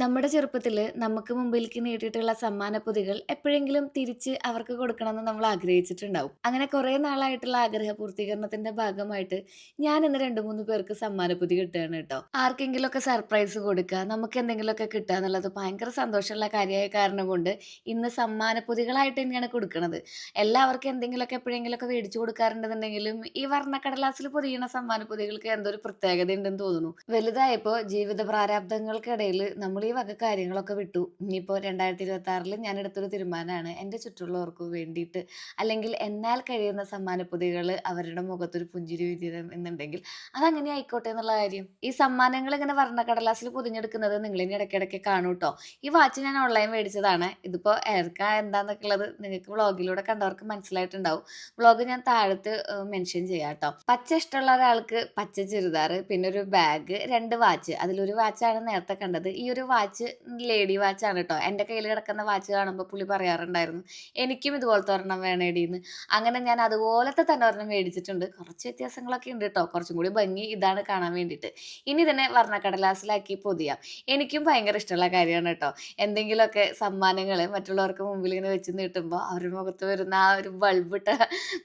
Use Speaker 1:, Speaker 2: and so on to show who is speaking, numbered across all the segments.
Speaker 1: നമ്മുടെ ചെറുപ്പത്തില് നമുക്ക് മുമ്പിലേക്ക് നീട്ടിയിട്ടുള്ള സമ്മാനപ്പൊതികൾ എപ്പോഴെങ്കിലും തിരിച്ച് അവർക്ക് കൊടുക്കണമെന്ന് നമ്മൾ ആഗ്രഹിച്ചിട്ടുണ്ടാവും. അങ്ങനെ കുറേ നാളായിട്ടുള്ള ആഗ്രഹ പൂർത്തീകരണത്തിന്റെ ഭാഗമായിട്ട് ഞാൻ ഇന്ന് 2, 3 പേർക്ക് സമ്മാനപ്പൊതി കിട്ടുകയാണ് കേട്ടോ. ആർക്കെങ്കിലുമൊക്കെ സർപ്രൈസ് കൊടുക്കുക, നമുക്ക് എന്തെങ്കിലുമൊക്കെ കിട്ടുക എന്നുള്ളത് ഭയങ്കര സന്തോഷമുള്ള കാര്യമായ കാരണം കൊണ്ട് ഇന്ന് സമ്മാനപ്പൊതികളായിട്ട് തന്നെയാണ് കൊടുക്കുന്നത്. എല്ലാവർക്കും എന്തെങ്കിലുമൊക്കെ എപ്പോഴെങ്കിലുമൊക്കെ മേടിച്ചു കൊടുക്കാറുണ്ടെന്നുണ്ടെങ്കിലും ഈ വർണ്ണക്കടലാസിൽ പൊതിയുന്ന സമ്മാനപ്പൊതികൾക്ക് എന്തോ ഒരു പ്രത്യേകത ഉണ്ടെന്ന് തോന്നുന്നു. വലുതായപ്പോൾ ജീവിത പ്രാരാബ്ദങ്ങൾക്കിടയിൽ നമ്മൾ ഈ വക കാര്യങ്ങളൊക്കെ വിട്ടു. ഇനിയിപ്പോൾ 2026 ഞാൻ എടുത്തൊരു തീരുമാനമാണ് എൻ്റെ ചുറ്റുള്ളവർക്ക് വേണ്ടിയിട്ട് അല്ലെങ്കിൽ എന്നാൽ കഴിയുന്ന സമ്മാനപ്പൊതികൾ അവരുടെ മുഖത്തൊരു പുഞ്ചിരി വിരിയണം എന്നുണ്ടെങ്കിൽ അതങ്ങനെ ആയിക്കോട്ടെ എന്നുള്ള കാര്യം. ഈ സമ്മാനങ്ങൾ ഇങ്ങനെ വർണ്ണക്കടലാസിൽ പൊതിഞ്ഞെടുക്കുന്നത് നിങ്ങൾ ഇനി ഇടയ്ക്കിടയ്ക്ക് കാണൂ കേട്ടോ. ഈ വാച്ച് ഞാൻ ഓൺലൈൻ മേടിച്ചതാണ്. ഇതിപ്പോൾ ഏർക്കാ എന്താന്നൊക്കെ ഉള്ളത് നിങ്ങൾക്ക് വ്ളോഗിലൂടെ കണ്ടവർക്ക് മനസ്സിലായിട്ടുണ്ടാവും. വ്ളോഗ് ഞാൻ താഴത്ത് മെൻഷൻ ചെയ്യാം കേട്ടോ. പച്ച ഇഷ്ടമുള്ള ഒരാൾക്ക് പച്ച ചുരിദാർ, പിന്നെ ഒരു ബാഗ്, 2 വാച്ച്. അതിലൊരു വാച്ചാണ് നേരത്തെ കണ്ടത്. ഈ ഒരു വാച്ച് ലേഡി വാച്ചാണ് കേട്ടോ. എൻ്റെ കയ്യിൽ കിടക്കുന്ന വാച്ച് കാണുമ്പോൾ പുള്ളി പറയാറുണ്ടായിരുന്നു, എനിക്കും ഇതുപോലത്തെ ഒരെണ്ണം വേണേടീന്ന്. അങ്ങനെ ഞാൻ അതുപോലത്തെ തന്നെ ഒരെണ്ണം മേടിച്ചിട്ടുണ്ട്. കുറച്ച് വ്യത്യാസങ്ങളൊക്കെ ഉണ്ട് കേട്ടോ. കുറച്ചും കൂടി ഭംഗി ഇതാണ് കാണാൻ വേണ്ടിയിട്ട്. ഇനി ഇതിനെ വർണ്ണക്കടലാസിലാക്കി പൊതിയാം. എനിക്കും ഭയങ്കര ഇഷ്ടമുള്ള കാര്യമാണ് കേട്ടോ. എന്തെങ്കിലുമൊക്കെ സമ്മാനങ്ങൾ മറ്റുള്ളവർക്ക് മുമ്പിൽ ഇങ്ങനെ വെച്ച് നീട്ടുമ്പോൾ അവരുടെ മുഖത്ത് വരുന്ന ആ ഒരു ബൾബിട്ട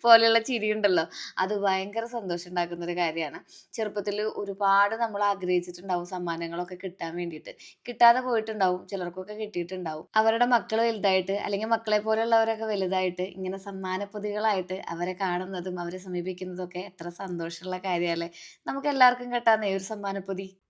Speaker 1: പോലെയുള്ള ചിരി ഉണ്ടല്ലോ, അത് ഭയങ്കര സന്തോഷം ഉണ്ടാക്കുന്ന ഒരു കാര്യമാണ്. ചെറുപ്പത്തിൽ ഒരുപാട് നമ്മൾ ആഗ്രഹിച്ചിട്ടുണ്ടാവും സമ്മാനങ്ങളൊക്കെ കിട്ടാൻ വേണ്ടിയിട്ട്. കിട്ടാതെ പോയിട്ടുണ്ടാവും, ചിലർക്കൊക്കെ കിട്ടിയിട്ടുണ്ടാവും. അവരുടെ മക്കൾ വലുതായിട്ട് അല്ലെങ്കിൽ മക്കളെ പോലെയുള്ളവരൊക്കെ വലുതായിട്ട് ഇങ്ങനെ സമ്മാനപ്പൊതികളായിട്ട് അവരെ കാണുന്നതും അവരെ സമീപിക്കുന്നതും ഒക്കെ എത്ര സന്തോഷമുള്ള കാര്യമല്ലേ. നമുക്ക് എല്ലാവർക്കും കിട്ടാന്നേ ഒരു സമ്മാനപ്പൊതി.